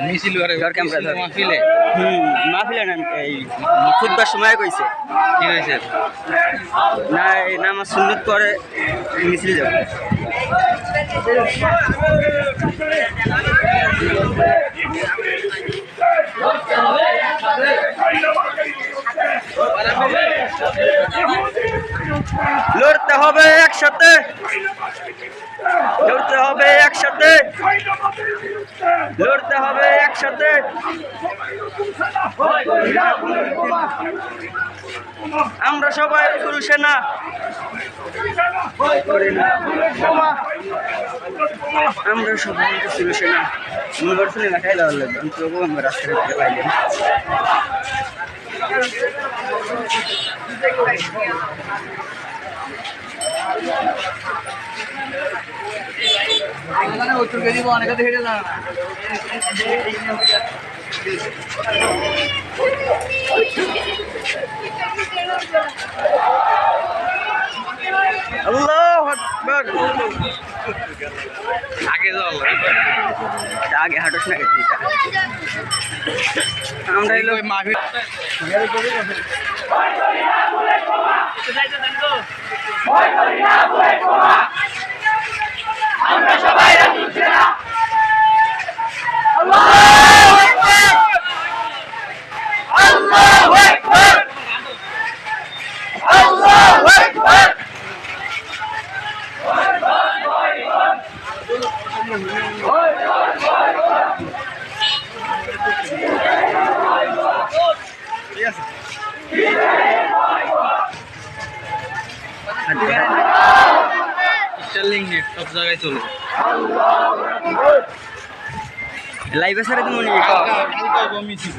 মিছিল করে মাহফিলে মাহফিলে না এই খুতবার সময় কইছে কি হয়েছে? না এই নামাজ সুন্নত করে মিছিল যাবে। লড়তে হবে একসাথে, লড়তে হবে একসাথে, লড়তে হবে একসাথে। আমরা সবাই রসুল সেনা, আমরা সবাই রসুল সেনা। মনে শুনে দেখাই লাগলো তবু আমরা রাস্তায় পাইলাম। আল্লাহু আকবার। আগে যাও আগে হাঁটোস না গেছি আমরা এলো মাহফিল আমরা সবাই রাসূল সেনা। আল্লাহু আকবার, আল্লাহু আকবার। স্টারলিং নেট সব জায়গায় চলবে। লাইভে সারে তুমি কালকে মিছিল